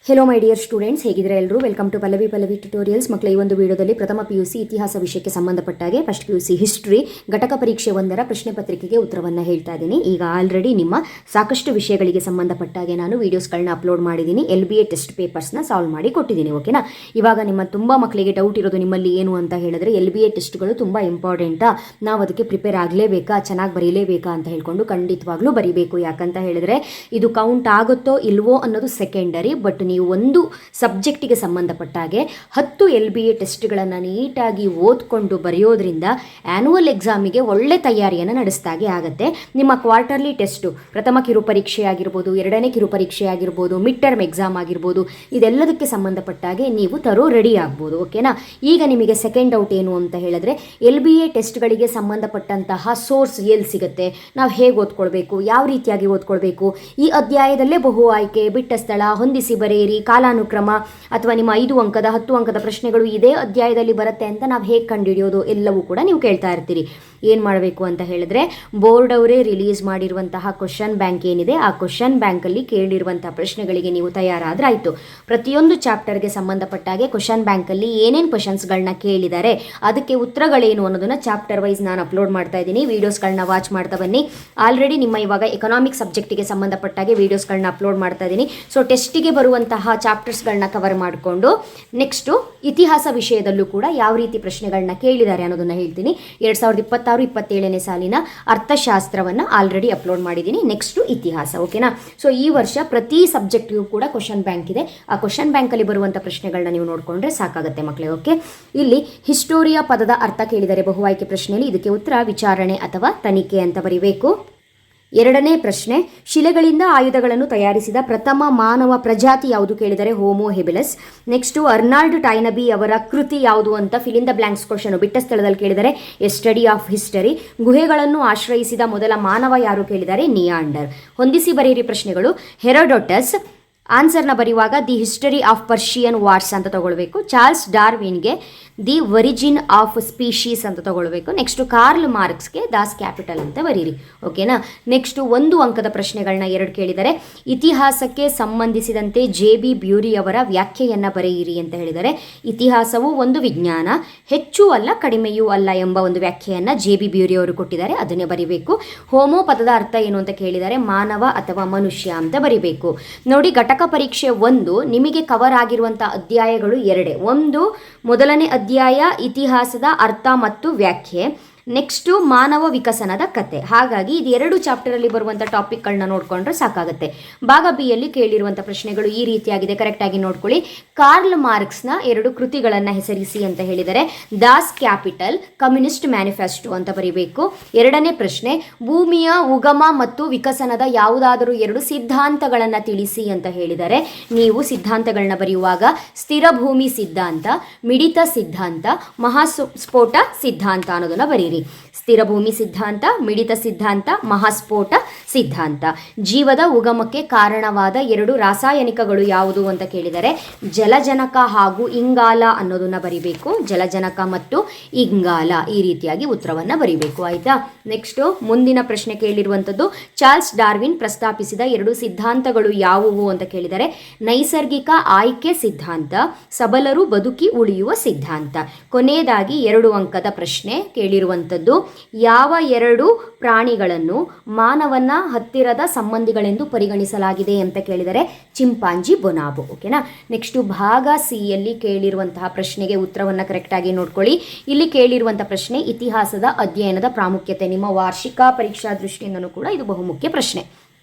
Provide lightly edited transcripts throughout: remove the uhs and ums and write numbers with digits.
Hello my dear students, ಹೇಗಿದ್ರೆ ಎಲ್ಲರೂ welcome to Pallavi tutorials. ಮಕ್ಕಳ ಈ ಒಂದು ವಿಡಿಯೋದಲ್ಲಿ ಪ್ರಥಮ PUC ಇತಿಹಾಸ ವಿಷಯಕ್ಕೆ ಸಂಬಂಧಪಟ್ಟಾಗೆ ಫಸ್ಟ್ PUC ಹಿಸ್ಟ್ರಿ ಘಟಕ ಪರೀಕ್ಷೆ 1ರ ಪ್ರಶ್ನೆ ಪತ್ರಿಕೆಗೆ ಉತ್ತರವನ್ನು ಹೇಳ್ತಾ ಇದ್ದೀನಿ. ಈಗ ಆಲ್ರೆಡಿ ನಿಮ್ಮ ಸಾಕಷ್ಟು ವಿಷಯಗಳಿಗೆ ಸಂಬಂಧಪಟ್ಟಾಗೆ ನಾನು ವೀಡಿಯೋಸ್ಗಳನ್ನ ಅಪ್ಲೋಡ್ ಮಾಡಿದ್ದೀನಿ. LBA ಟೆಸ್ಟ್ ಪೇಪರ್ಸ್ನ ಸಾಲ್ವ್ ಮಾಡಿ ಕೊಟ್ಟಿದ್ದೀನಿ. ಓಕೆನಾ? ಇವಾಗ ನಿಮ್ಮ ತುಂಬ ಮಕ್ಕಳಿಗೆ ಡೌಟ್ ಇರೋದು ನಿಮ್ಮಲ್ಲಿ ಏನು ಅಂತ ಹೇಳಿದ್ರೆ, LBA ಟೆಸ್ಟ್ಗಳು ತುಂಬ ಇಂಪಾರ್ಟೆಂಟಾ, ನಾವು ಅದಕ್ಕೆ ಪ್ರಿಪೇರ್ ಆಗಲೇಬೇಕಾ, ಚೆನ್ನಾಗಿ ಬರೀಲೇಬೇಕಾ ಅಂತ ಹೇಳ್ಕೊಂಡು ಖಂಡಿತವಾಗ್ಲೂ ಬರೀಬೇಕು. ಯಾಕಂತ ಹೇಳಿದ್ರೆ ಇದು ಕೌಂಟ್ ಆಗುತ್ತೋ ಇಲ್ವೋ ಅನ್ನೋದು ಸೆಕೆಂಡರಿ. ಬಟ್ ನೀವು ಒಂದು ಸಬ್ಜೆಕ್ಟಿಗೆ ಸಂಬಂಧಪಟ್ಟಾಗೆ 10 LBA ಟೆಸ್ಟ್ಗಳನ್ನು ನೀಟಾಗಿ ಓದ್ಕೊಂಡು ಬರೆಯೋದ್ರಿಂದ ಆ್ಯನ್ಯುವಲ್ ಎಕ್ಸಾಮಿಗೆ ಒಳ್ಳೆ ತಯಾರಿಯನ್ನು ನಡೆಸ್ದಾಗೆ ಆಗುತ್ತೆ. ನಿಮ್ಮ ಕ್ವಾರ್ಟರ್ಲಿ ಟೆಸ್ಟು, ಪ್ರಥಮ ಕಿರು ಪರೀಕ್ಷೆ ಆಗಿರ್ಬೋದು, ಎರಡನೇ ಕಿರು ಪರೀಕ್ಷೆ ಆಗಿರ್ಬೋದು, ಮಿಡ್ ಟರ್ಮ್ ಎಕ್ಸಾಮ್ ಆಗಿರ್ಬೋದು, ಇದೆಲ್ಲದಕ್ಕೆ ಸಂಬಂಧಪಟ್ಟಾಗೆ ನೀವು ರೆಡಿ ಆಗ್ಬೋದು. ಓಕೆನಾ? ಈಗ ನಿಮಗೆ ಸೆಕೆಂಡ್ ಡೌಟ್ ಏನು ಅಂತ ಹೇಳಿದ್ರೆ, LBA ಟೆಸ್ಟ್ಗಳಿಗೆ ಸಂಬಂಧಪಟ್ಟಂತಹ ಸೋರ್ಸ್ ಎಲ್ಲಿ ಸಿಗುತ್ತೆ, ನಾವು ಹೇಗೆ ಓದ್ಕೊಳ್ಬೇಕು, ಯಾವ ರೀತಿಯಾಗಿ ಓದ್ಕೊಳ್ಬೇಕು, ಈ ಅಧ್ಯಾಯದಲ್ಲೇ ಬಹು ಆಯ್ಕೆ, ಬಿಟ್ಟ ಸ್ಥಳ, ಹೊಂದಿಸಿ ಬರೆಯಿರಿ, ಕಾಲಾನುಕ್ರಮ ಅಥವಾ ನಿಮ್ಮ 5 ಅಂಕದ 10 ಅಂಕದ ಪ್ರಶ್ನೆಗಳು ಇದೇ ಅಧ್ಯಾಯದಲ್ಲಿ ಬರುತ್ತೆ ಅಂತ ನಾವು ಹೇಗೆ ಕಂಡುಹಿಡಿಯೋದು, ಎಲ್ಲವೂ ಕೂಡ ನೀವು ಕೇಳ್ತಾ ಇರ್ತೀರಿ. ಏನು ಮಾಡಬೇಕು ಅಂತ ಹೇಳಿದ್ರೆ, ಬೋರ್ಡ್ ಅವರೇ ರಿಲೀಸ್ ಮಾಡಿರುವಂತಹ ಕ್ವಶನ್ ಬ್ಯಾಂಕ್ ಏನಿದೆ, ಆ ಕ್ವಶನ್ ಬ್ಯಾಂಕಲ್ಲಿ ಕೇಳಿರುವಂತಹ ಪ್ರಶ್ನೆಗಳಿಗೆ ನೀವು ತಯಾರಾದ್ರೆ ಆಯಿತು. ಪ್ರತಿಯೊಂದು ಚಾಪ್ಟರ್ಗೆ ಸಂಬಂಧಪಟ್ಟಾಗೆ ಕ್ವಶನ್ ಬ್ಯಾಂಕಲ್ಲಿ ಏನೇನು ಕ್ವಶನ್ಸ್ಗಳನ್ನ ಕೇಳಿದ್ದಾರೆ, ಅದಕ್ಕೆ ಉತ್ತರಗಳೇನು ಅನ್ನೋದನ್ನ ಚಾಪ್ಟರ್ ವೈಸ್ ನಾನು ಅಪ್ಲೋಡ್ ಮಾಡ್ತಾ ಇದ್ದೀನಿ. ವೀಡಿಯೋಸ್ಗಳನ್ನ ವಾಚ್ ಮಾಡ್ತಾ ಬನ್ನಿ. ಆಲ್ರೆಡಿ ನಿಮ್ಮ ಇವಾಗ ಎಕನಾಮಿಕ್ ಸಬ್ಜೆಕ್ಟಿಗೆ ಸಂಬಂಧಪಟ್ಟಾಗೆ ವೀಡಿಯೋಸ್ಗಳನ್ನ ಅಪ್ಲೋಡ್ ಮಾಡ್ತಾ ಇದ್ದೀನಿ. ಸೊ ಟೆಸ್ಟಿಗೆ ಬರುವಂತಹ ಚಾಪ್ಟರ್ಸ್ಗಳನ್ನ ಕವರ್ ಮಾಡಿಕೊಂಡು ನೆಕ್ಸ್ಟು ಇತಿಹಾಸ ವಿಷಯದಲ್ಲೂ ಕೂಡ ಯಾವ ರೀತಿ ಪ್ರಶ್ನೆಗಳನ್ನ ಕೇಳಿದ್ದಾರೆ ಅನ್ನೋದನ್ನ ಹೇಳ್ತೀನಿ. 2026-27ನೇ ಸಾಲಿನ ಅರ್ಥಶಾಸ್ತ್ರವನ್ನು ಆಲ್ರೆಡಿ ಅಪ್ಲೋಡ್ ಮಾಡಿದ್ದೀನಿ. ನೆಕ್ಸ್ಟು ಇತಿಹಾಸ. ಓಕೆನಾ? ಸೊ ಈ ವರ್ಷ ಪ್ರತಿ ಸಬ್ಜೆಕ್ಟ್ಗೂ ಕೂಡ ಕ್ವಶನ್ ಬ್ಯಾಂಕ್ ಇದೆ. ಆ ಕ್ವಶನ್ ಬ್ಯಾಂಕಲ್ಲಿ ಬರುವಂಥ ಪ್ರಶ್ನೆಗಳನ್ನ ನೀವು ನೋಡಿಕೊಂಡ್ರೆ ಸಾಕಾಗುತ್ತೆ ಮಕ್ಕಳೇ. ಓಕೆ, ಇಲ್ಲಿ ಹಿಸ್ಟೋರಿಯಾ ಪದದ ಅರ್ಥ ಕೇಳಿದರೆ ಬಹು ಆಯ್ಕೆ ಪ್ರಶ್ನೆಯಲ್ಲಿ ಇದಕ್ಕೆ ಉತ್ತರ ವಿಚಾರಣೆ ಅಥವಾ ತನಿಖೆ ಅಂತ ಬರೀಬೇಕು. ಎರಡನೇ ಪ್ರಶ್ನೆ, ಶಿಲೆಗಳಿಂದ ಆಯುಧಗಳನ್ನು ತಯಾರಿಸಿದ ಪ್ರಥಮ ಮಾನವ ಪ್ರಜಾತಿ ಯಾವುದು ಕೇಳಿದರೆ ಹೋಮೋ ಹೆಬಿಲಸ್. ನೆಕ್ಸ್ಟು ಅರ್ನಾಲ್ಡ್ ಟೈನಬಿ ಅವರ ಕೃತಿ ಯಾವುದು ಅಂತ fill in the blanks question ಬಿಟ್ಟ ಸ್ಥಳದಲ್ಲಿ ಕೇಳಿದರೆ ಎ ಸ್ಟಡಿ ಆಫ್ ಹಿಸ್ಟರಿ. ಗುಹೆಗಳನ್ನು ಆಶ್ರಯಿಸಿದ ಮೊದಲ ಮಾನವ ಯಾರು ಕೇಳಿದರೆ ನಿಯಾಂಡರ್. ಹೊಂದಿಸಿ ಬರೆಯಿರಿ ಪ್ರಶ್ನೆಗಳು. ಹೆರೋಡೋಟಸ್ ಆನ್ಸರ್ನ ಬರೆಯುವಾಗ the history of Persian wars ಅಂತ ತಗೊಳ್ಬೇಕು. ಚಾರ್ಲ್ಸ್ ಡಾರ್ವಿನ್ಗೆ ದಿ ಒರಿಜಿನ್ ಆಫ್ ಸ್ಪೀಶೀಸ್ ಅಂತ ತಗೊಳ್ಬೇಕು. ನೆಕ್ಸ್ಟು ಕಾರ್ಲ್ ಮಾರ್ಕ್ಸ್ಗೆ ದಾಸ್ ಕ್ಯಾಪಿಟಲ್ ಅಂತ ಬರೀರಿ. ಓಕೆನಾ? ನೆಕ್ಸ್ಟು 1 ಅಂಕದ ಪ್ರಶ್ನೆಗಳನ್ನ 2 ಕೇಳಿದರೆ, ಇತಿಹಾಸಕ್ಕೆ ಸಂಬಂಧಿಸಿದಂತೆ JB ಬ್ಯೂರಿ ಅವರ ವ್ಯಾಖ್ಯೆಯನ್ನು ಬರೆಯಿರಿ ಅಂತ ಹೇಳಿದರೆ, ಇತಿಹಾಸವು ಒಂದು ವಿಜ್ಞಾನ, ಹೆಚ್ಚು ಅಲ್ಲ ಕಡಿಮೆಯೂ ಅಲ್ಲ ಎಂಬ ಒಂದು ವ್ಯಾಖ್ಯೆಯನ್ನು JB ಬ್ಯೂರಿ ಅವರು ಕೊಟ್ಟಿದ್ದಾರೆ, ಅದನ್ನೇ ಬರಿಬೇಕು. ಹೋಮೋ ಪದದ ಅರ್ಥ ಏನು ಅಂತ ಕೇಳಿದರೆ ಮಾನವ ಅಥವಾ ಮನುಷ್ಯ ಅಂತ ಬರಿಬೇಕು. ನೋಡಿ, ಘಟಕ ಪರೀಕ್ಷೆ 1 ನಿಮಗೆ ಕವರ್ ಆಗಿರುವಂಥ ಅಧ್ಯಾಯಗಳು 2. ಒಂದು ಮೊದಲನೇ ಅಧ್ಯಾಯ ಇತಿಹಾಸದ ಅರ್ಥ ಮತ್ತು ವ್ಯಾಖ್ಯೆ, ನೆಕ್ಸ್ಟು ಮಾನವ ವಿಕಸನದ ಕತೆ. ಹಾಗಾಗಿ ಇದು 2 ಚಾಪ್ಟರಲ್ಲಿ ಬರುವಂಥ ಟಾಪಿಕ್ಗಳನ್ನ ನೋಡಿಕೊಂಡ್ರೆ ಸಾಕಾಗುತ್ತೆ. ಭಾಗ B ಯಲ್ಲಿ ಕೇಳಿರುವಂಥ ಪ್ರಶ್ನೆಗಳು ಈ ರೀತಿಯಾಗಿದೆ, ಕರೆಕ್ಟಾಗಿ ನೋಡ್ಕೊಳ್ಳಿ. ಕಾರ್ಲ್ ಮಾರ್ಕ್ಸ್ನ 2 ಕೃತಿಗಳನ್ನು ಹೆಸರಿಸಿ ಅಂತ ಹೇಳಿದರೆ, ದಾಸ್ ಕ್ಯಾಪಿಟಲ್, ಕಮ್ಯುನಿಸ್ಟ್ ಮ್ಯಾನಿಫೆಸ್ಟೋ ಅಂತ ಬರೀಬೇಕು. ಎರಡನೇ ಪ್ರಶ್ನೆ, ಭೂಮಿಯ ಉಗಮ ಮತ್ತು ವಿಕಸನದ ಯಾವುದಾದರೂ 2 ಸಿದ್ಧಾಂತಗಳನ್ನು ತಿಳಿಸಿ ಅಂತ ಹೇಳಿದರೆ, ನೀವು ಸಿದ್ಧಾಂತಗಳನ್ನ ಬರೆಯುವಾಗ ಸ್ಥಿರ ಭೂಮಿ ಸಿದ್ಧಾಂತ, ಮಿಡಿತ ಸಿದ್ಧಾಂತ, ಮಹಾಸ್ಫೋಟ ಸಿದ್ಧಾಂತ ಅನ್ನೋದನ್ನು ಬರೀರಿ. ಸ್ಥಿರ ಭೂಮಿ ಸಿದ್ಧಾಂತ, ಮಿಡಿತ ಸಿದ್ಧಾಂತ, ಮಹಾಸ್ಫೋಟ ಸಿದ್ಧಾಂತ. ಜೀವದ ಉಗಮಕ್ಕೆ ಕಾರಣವಾದ 2 ರಾಸಾಯನಿಕಗಳು ಯಾವುದು ಅಂತ ಕೇಳಿದರೆ, ಜಲಜನಕ ಹಾಗೂ ಇಂಗಾಲ ಅನ್ನೋದನ್ನ ಬರಿಬೇಕು. ಜಲಜನಕ ಮತ್ತು ಇಂಗಾಲ, ಈ ರೀತಿಯಾಗಿ ಉತ್ತರವನ್ನು ಬರಿಬೇಕು. ಆಯ್ತಾ? ನೆಕ್ಸ್ಟು ಮುಂದಿನ ಪ್ರಶ್ನೆ ಕೇಳಿರುವಂಥದ್ದು, ಚಾರ್ಲ್ಸ್ ಡಾರ್ವಿನ್ ಪ್ರಸ್ತಾಪಿಸಿದ 2 ಸಿದ್ಧಾಂತಗಳು ಯಾವುವು ಅಂತ ಕೇಳಿದರೆ, ನೈಸರ್ಗಿಕ ಆಯ್ಕೆ ಸಿದ್ಧಾಂತ, ಸಬಲರು ಬದುಕಿ ಉಳಿಯುವ ಸಿದ್ಧಾಂತ. ಕೊನೆಯದಾಗಿ 2 ಅಂಕದ ಪ್ರಶ್ನೆ ಕೇಳಿರುವಂಥದ್ದು, ಯಾವ 2 ಪ್ರಾಣಿಗಳನ್ನು ಮಾನವನ ಹತ್ತಿರದ ಸಂಬಂಧಿಗಳೆಂದು ಪರಿಗಣಿಸಲಾಗಿದೆ ಅಂತ ಕೇಳಿದರೆ, ಚಿಂಪಾಂಜಿ, ಬೊನಾಬೊ. ಓಕೆನಾ? ನೆಕ್ಸ್ಟು ಭಾಗ C ಯಲ್ಲಿ ಕೇಳಿರುವಂತಹ ಪ್ರಶ್ನೆಗೆ ಉತ್ತರವನ್ನು ಕರೆಕ್ಟಾಗಿ ನೋಡ್ಕೊಳ್ಳಿ. ಇಲ್ಲಿ ಕೇಳಿರುವಂಥ ಪ್ರಶ್ನೆ, ಇತಿಹಾಸದ ಅಧ್ಯಯನದ ಪ್ರಾಮುಖ್ಯತೆ. ನಿಮ್ಮ ವಾರ್ಷಿಕ ಪರೀಕ್ಷಾ ದೃಷ್ಟಿಯಿಂದನೂ ಕೂಡ ಇದು ಬಹುಮುಖ್ಯ ಪ್ರಶ್ನೆ.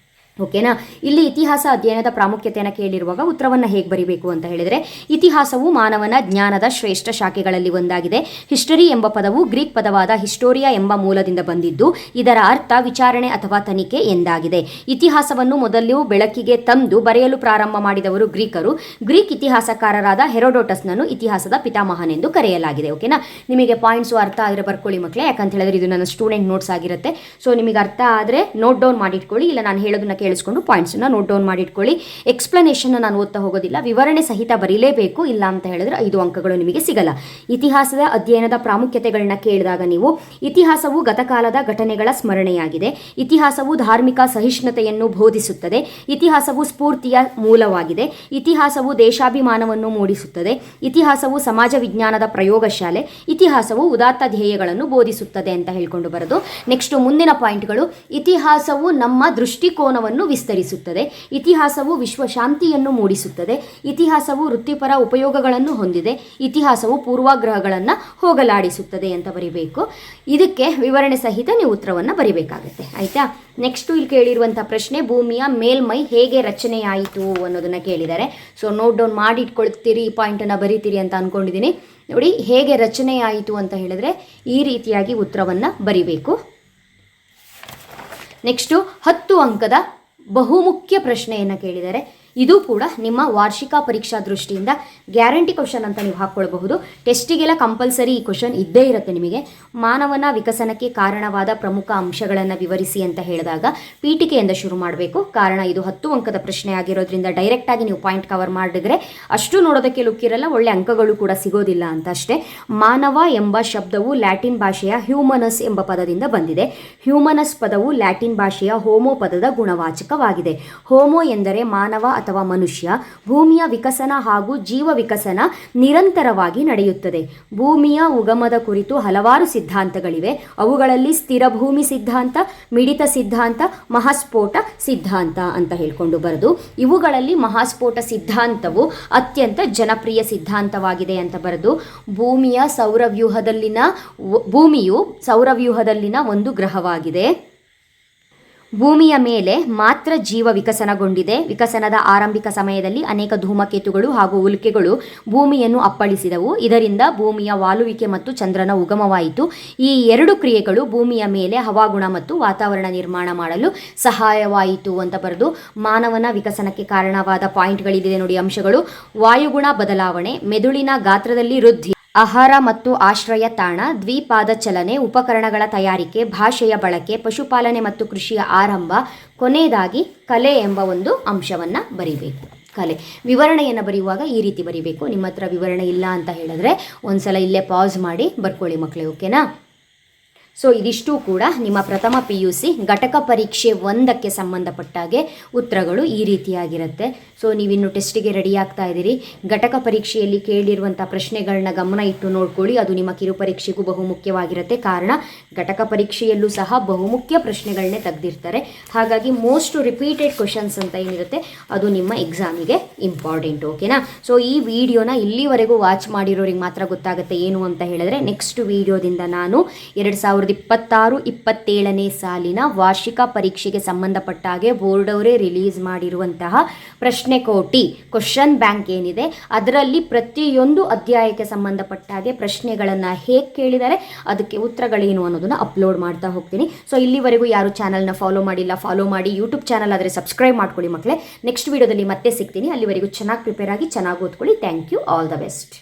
ಓಕೆನಾ? ಇಲ್ಲಿ ಇತಿಹಾಸ ಅಧ್ಯಯನದ ಪ್ರಾಮುಖ್ಯತೆಯನ್ನು ಕೇಳಿರುವಾಗ ಉತ್ತರವನ್ನು ಹೇಗೆ ಬರೀಬೇಕು ಅಂತ ಹೇಳಿದರೆ, ಇತಿಹಾಸವು ಮಾನವನ ಜ್ಞಾನದ ಶ್ರೇಷ್ಠ ಶಾಖೆಗಳಲ್ಲಿ ಒಂದಾಗಿದೆ. ಹಿಸ್ಟರಿ ಎಂಬ ಪದವು ಗ್ರೀಕ್ ಪದವಾದ ಹಿಸ್ಟೋರಿಯಾ ಎಂಬ ಮೂಲದಿಂದ ಬಂದಿದ್ದು, ಇದರ ಅರ್ಥ ವಿಚಾರಣೆ ಅಥವಾ ತನಿಖೆ ಎಂದಾಗಿದೆ. ಇತಿಹಾಸವನ್ನು ಮೊದಲು ಬೆಳಕಿಗೆ ತಂದು ಬರೆಯಲು ಪ್ರಾರಂಭ ಮಾಡಿದವರು ಗ್ರೀಕರು. ಗ್ರೀಕ್ ಇತಿಹಾಸಕಾರರಾದ ಹೆರೋಡೋಟಸ್ನನ್ನು ಇತಿಹಾಸದ ಪಿತಾಮಹನೆಂದು ಕರೆಯಲಾಗಿದೆ. ಓಕೆನಾ? ನಿಮಗೆ ಪಾಯಿಂಟ್ಸು ಅರ್ಥ ಆದರೆ ಬರ್ಕೊಳ್ಳಿ ಮಕ್ಕಳೇ, ಯಾಕಂತ ಹೇಳಿದ್ರೆ ಇದು ನನ್ನ ಸ್ಟೂಡೆಂಟ್ ನೋಟ್ಸ್ ಆಗಿರುತ್ತೆ. ಸೊ ನಿಮಗೆ ಅರ್ಥ ಆದರೆ ನೋಟ್ ಡೌನ್ ಮಾಡಿಟ್ಕೊಳ್ಳಿ, ಇಲ್ಲ ನಾನು ಹೇಳೋದನ್ನ ಕೇಳಿಸ್ಕೊಂಡು ಪಾಯಿಂಟ್ಸನ್ನು ನೋಟ್ ಡೌನ್ ಮಾಡಿಟ್ಕೊಳ್ಳಿ. ಎಕ್ಸ್ಪ್ಲನೇಷನ್ ನಾನು ಓದ್ತಾ ಹೋಗೋದಿಲ್ಲ, ವಿವರಣೆ ಸಹಿತ ಬರೀಲೇಬೇಕು, ಇಲ್ಲ ಅಂತ ಹೇಳಿದ್ರೆ 5 ಅಂಕಗಳು ನಿಮಗೆ ಸಿಗಲ್ಲ. ಇತಿಹಾಸದ ಅಧ್ಯಯನದ ಪ್ರಾಮುಖ್ಯತೆಗಳನ್ನ ಕೇಳಿದಾಗ ನೀವು ಇತಿಹಾಸವು ಗತಕಾಲದ ಘಟನೆಗಳ ಸ್ಮರಣೆಯಾಗಿದೆ, ಇತಿಹಾಸವು ಧಾರ್ಮಿಕ ಸಹಿಷ್ಣುತೆಯನ್ನು ಬೋಧಿಸುತ್ತದೆ, ಇತಿಹಾಸವು ಸ್ಫೂರ್ತಿಯ ಮೂಲವಾಗಿದೆ, ಇತಿಹಾಸವು ದೇಶಾಭಿಮಾನವನ್ನು ಮೂಡಿಸುತ್ತದೆ, ಇತಿಹಾಸವು ಸಮಾಜ ವಿಜ್ಞಾನದ ಪ್ರಯೋಗಶಾಲೆ, ಇತಿಹಾಸವು ಉದಾತ್ತ ಧ್ಯೇಯಗಳನ್ನು ಬೋಧಿಸುತ್ತದೆ ಅಂತ ಹೇಳ್ಕೊಂಡು ಬರೋದು. ನೆಕ್ಸ್ಟ್ ಮುಂದಿನ ಪಾಯಿಂಟ್ಗಳು, ಇತಿಹಾಸವು ನಮ್ಮ ದೃಷ್ಟಿಕೋನವನ್ನು ವಿಸ್ತರಿಸುತ್ತದೆ, ಇತಿಹಾಸವು ವಿಶ್ವಶಾಂತಿಯನ್ನು ಮೂಡಿಸುತ್ತದೆ, ಇತಿಹಾಸವು ವೃತ್ತಿಪರ ಉಪಯೋಗಗಳನ್ನು ಹೊಂದಿದೆ, ಇತಿಹಾಸವು ಪೂರ್ವಾಗ್ರಹಗಳನ್ನು ಹೋಗಲಾಡಿಸುತ್ತದೆ ಅಂತ ಬರಿಬೇಕು. ಇದಕ್ಕೆ ವಿವರಣೆ ಸಹಿತ ನೀವು ಉತ್ತರವನ್ನು ಬರಿಬೇಕಾಗುತ್ತೆ. ಆಯ್ತಾ? ನೆಕ್ಸ್ಟ್ ಇಲ್ಲಿ ಕೇಳಿರುವಂಥ ಪ್ರಶ್ನೆ, ಭೂಮಿಯ ಮೇಲ್ಮೈ ಹೇಗೆ ರಚನೆಯಾಯಿತು ಅನ್ನೋದನ್ನ ಕೇಳಿದ್ದಾರೆ. ಸೊ ನೋಟ್ ಡೌನ್ ಮಾಡಿ ಇಟ್ಕೊಳ್ತೀರಿ, ಈ ಪಾಯಿಂಟನ್ನು ಬರಿತೀರಿ ಅಂತ ಅಂದ್ಕೊಂಡಿದ್ದೀನಿ. ನೋಡಿ, ಹೇಗೆ ರಚನೆಯಾಯಿತು ಅಂತ ಹೇಳಿದ್ರೆ ಈ ರೀತಿಯಾಗಿ ಉತ್ತರವನ್ನು ಬರಿಬೇಕು. ನೆಕ್ಸ್ಟು 10 ಅಂಕದ ಬಹುಮುಖ್ಯ ಪ್ರಶ್ನೆಯನ್ನು ಕೇಳಿದ್ದಾರೆ. ಇದು ಕೂಡ ನಿಮ್ಮ ವಾರ್ಷಿಕ ಪರೀಕ್ಷಾ ದೃಷ್ಟಿಯಿಂದ ಗ್ಯಾರಂಟಿ ಕ್ವಶನ್ ಅಂತ ನೀವು ಹಾಕ್ಕೊಳ್ಬಹುದು. ಟೆಸ್ಟಿಗೆಲ್ಲ ಕಂಪಲ್ಸರಿ ಈ ಕ್ವಶನ್ ಇದ್ದೇ ಇರುತ್ತೆ ನಿಮಗೆ. ಮಾನವನ ವಿಕಸನಕ್ಕೆ ಕಾರಣವಾದ ಪ್ರಮುಖ ಅಂಶಗಳನ್ನು ವಿವರಿಸಿ ಅಂತ ಹೇಳಿದಾಗ ಪೀಠಿಕೆಯಿಂದ ಶುರು ಮಾಡಬೇಕು. ಕಾರಣ ಇದು 10 ಅಂಕದ ಪ್ರಶ್ನೆ ಆಗಿರೋದ್ರಿಂದ ಡೈರೆಕ್ಟಾಗಿ ನೀವು ಪಾಯಿಂಟ್ ಕವರ್ ಮಾಡಿದ್ರೆ ಅಷ್ಟು ನೋಡೋದಕ್ಕೆ ಲುಕ್ ಇರಲ್ಲ, ಒಳ್ಳೆ ಅಂಕಗಳು ಕೂಡ ಸಿಗೋದಿಲ್ಲ ಅಂತ ಅಷ್ಟೇ. ಮಾನವ ಎಂಬ ಶಬ್ದವು ಲ್ಯಾಟಿನ್ ಭಾಷೆಯ ಹ್ಯೂಮನಸ್ ಎಂಬ ಪದದಿಂದ ಬಂದಿದೆ. ಹ್ಯೂಮನಸ್ ಪದವು ಲ್ಯಾಟಿನ್ ಭಾಷೆಯ ಹೋಮೋ ಪದದ ಗುಣವಾಚಕವಾಗಿದೆ. ಹೋಮೋ ಎಂದರೆ ಮಾನವ ಅಥವಾ ಮನುಷ್ಯ. ಭೂಮಿಯ ವಿಕಸನ ಹಾಗೂ ಜೀವ ವಿಕಸನ ನಿರಂತರವಾಗಿ ನಡೆಯುತ್ತದೆ. ಭೂಮಿಯ ಉಗಮದ ಕುರಿತು ಹಲವಾರು ಸಿದ್ಧಾಂತಗಳಿವೆ. ಅವುಗಳಲ್ಲಿ ಸ್ಥಿರ ಭೂಮಿ ಸಿದ್ಧಾಂತ, ಮಿಡಿತ ಸಿದ್ಧಾಂತ, ಮಹಾಸ್ಫೋಟ ಸಿದ್ಧಾಂತ ಅಂತ ಹೇಳ್ಕೊಂಡು ಬರೆದು, ಇವುಗಳಲ್ಲಿ ಮಹಾಸ್ಫೋಟ ಸಿದ್ಧಾಂತವು ಅತ್ಯಂತ ಜನಪ್ರಿಯ ಸಿದ್ಧಾಂತವಾಗಿದೆ ಅಂತ ಬರೆದು, ಭೂಮಿಯು ಸೌರವ್ಯೂಹದಲ್ಲಿನ ಒಂದು ಗ್ರಹವಾಗಿದೆ. ಭೂಮಿಯ ಮೇಲೆ ಮಾತ್ರ ಜೀವ ವಿಕಸನಗೊಂಡಿದೆ. ವಿಕಸನದ ಆರಂಭಿಕ ಸಮಯದಲ್ಲಿ ಅನೇಕ ಧೂಮಕೇತುಗಳು ಹಾಗೂ ಉಲ್ಕೆಗಳು ಭೂಮಿಯನ್ನು ಅಪ್ಪಳಿಸಿದವು. ಇದರಿಂದ ಭೂಮಿಯ ವಾಲುವಿಕೆ ಮತ್ತು ಚಂದ್ರನ ಉಗಮವಾಯಿತು. ಈ 2 ಕ್ರಿಯೆಗಳು ಭೂಮಿಯ ಮೇಲೆ ಹವಾಗುಣ ಮತ್ತು ವಾತಾವರಣ ನಿರ್ಮಾಣ ಮಾಡಲು ಸಹಾಯವಾಯಿತು ಅಂತ ಬರೆದು, ಮಾನವನ ವಿಕಸನಕ್ಕೆ ಕಾರಣವಾದ ಪಾಯಿಂಟ್ಗಳಿದೆ ನೋಡಿ ಅಂಶಗಳು. ವಾಯುಗುಣ ಬದಲಾವಣೆ, ಮೆದುಳಿನ ಗಾತ್ರದಲ್ಲಿ ವೃದ್ಧಿ, ಆಹಾರ ಮತ್ತು ಆಶ್ರಯ ತಾಣ, ದ್ವಿಪಾದ ಚಲನೆ, ಉಪಕರಣಗಳ ತಯಾರಿಕೆ, ಭಾಷೆಯ ಬಳಕೆ, ಪಶುಪಾಲನೆ ಮತ್ತು ಕೃಷಿಯ ಆರಂಭ, ಕೊನೆಯದಾಗಿ ಕಲೆ ಎಂಬ ಒಂದು ಅಂಶವನ್ನು ಬರಿಬೇಕು. ಕಲೆ ವಿವರಣೆಯನ್ನು ಬರೆಯುವಾಗ ಈ ರೀತಿ ಬರಿಬೇಕು. ನಿಮ್ಮ ಹತ್ರ ವಿವರಣೆ ಇಲ್ಲ ಅಂತ ಹೇಳಿದ್ರೆ ಒಂದ್ಸಲ ಇಲ್ಲೇ ಪಾಸ್ ಮಾಡಿ ಬರ್ಕೊಳ್ಳಿ ಮಕ್ಕಳೇ, ಓಕೆನಾ? ಸೊ ಇದಿಷ್ಟು ಕೂಡ ನಿಮ್ಮ ಪ್ರಥಮ PUC ಘಟಕ ಪರೀಕ್ಷೆ 1ಕ್ಕೆ ಸಂಬಂಧಪಟ್ಟಾಗೆ ಉತ್ತರಗಳು ಈ ರೀತಿಯಾಗಿರುತ್ತೆ. ಸೊ ನೀವಿನ್ನು ಟೆಸ್ಟಿಗೆ ರೆಡಿ ಆಗ್ತಾ ಇದ್ದೀರಿ. ಘಟಕ ಪರೀಕ್ಷೆಯಲ್ಲಿ ಕೇಳಿರುವಂಥ ಪ್ರಶ್ನೆಗಳನ್ನ ಗಮನ ಇಟ್ಟು ನೋಡ್ಕೊಳ್ಳಿ. ಅದು ನಿಮ್ಮ ಕಿರು ಪರೀಕ್ಷೆಗೂ ಬಹುಮುಖ್ಯವಾಗಿರುತ್ತೆ. ಕಾರಣ ಘಟಕ ಪರೀಕ್ಷೆಯಲ್ಲೂ ಸಹ ಬಹುಮುಖ್ಯ ಪ್ರಶ್ನೆಗಳನ್ನೇ ತೆಗೆದಿರ್ತಾರೆ. ಹಾಗಾಗಿ ಮೋಸ್ಟ್ ರಿಪೀಟೆಡ್ ಕ್ವಶನ್ಸ್ ಅಂತ ಏನಿರುತ್ತೆ ಅದು ನಿಮ್ಮ ಎಕ್ಸಾಮಿಗೆ ಇಂಪಾರ್ಟೆಂಟ್, ಓಕೆನಾ? ಸೊ ಈ ವಿಡಿಯೋನ ಇಲ್ಲಿವರೆಗೂ ವಾಚ್ ಮಾಡಿರೋರಿಗೆ ಮಾತ್ರ ಗೊತ್ತಾಗುತ್ತೆ ಏನು ಅಂತ ಹೇಳಿದ್ರೆ, ನೆಕ್ಸ್ಟ್ ವಿಡಿಯೋದಿಂದ ನಾನು 2026-27ನೇ ಸಾಲಿನ ವಾರ್ಷಿಕ ಪರೀಕ್ಷೆಗೆ ಸಂಬಂಧಪಟ್ಟ ಹಾಗೆ ಬೋರ್ಡ್ ಅವರೇ ರಿಲೀಸ್ ಮಾಡಿರುವಂತಹ ಪ್ರಶ್ನೆ ಕೋಟಿ ಕ್ವಶನ್ ಬ್ಯಾಂಕ್ ಏನಿದೆ ಅದರಲ್ಲಿ ಪ್ರತಿಯೊಂದು ಅಧ್ಯಾಯಕ್ಕೆ ಸಂಬಂಧಪಟ್ಟ ಹಾಗೆ ಪ್ರಶ್ನೆಗಳನ್ನು ಹೇಗೆ ಕೇಳಿದರೆ ಅದಕ್ಕೆ ಉತ್ತರಗಳೇನು ಅನ್ನೋದನ್ನು ಅಪ್ಲೋಡ್ ಮಾಡ್ತಾ ಹೋಗ್ತೀನಿ. ಸೊ ಇಲ್ಲಿವರೆಗೂ ಯಾರು ಚಾನಲ್ನ ಫಾಲೋ ಮಾಡಿಲ್ಲ ಫಾಲೋ ಮಾಡಿ. ಯೂಟ್ಯೂಬ್ ಚಾನಲ್ ಆದರೆ ಸಬ್ಸ್ಕ್ರೈಬ್ ಮಾಡ್ಕೊಳ್ಳಿ ಮಕ್ಕಳೇ. ನೆಕ್ಸ್ಟ್ ವಿಡಿಯೋದಲ್ಲಿ ಮತ್ತೆ ಸಿಗ್ತೀನಿ. ಅಲ್ಲಿವರೆಗೂ ಚೆನ್ನಾಗಿ ಪ್ರಿಪೇರ್ ಆಗಿ ಚೆನ್ನಾಗಿ ಓದ್ಕೊಳ್ಳಿ. Thank you. All the best.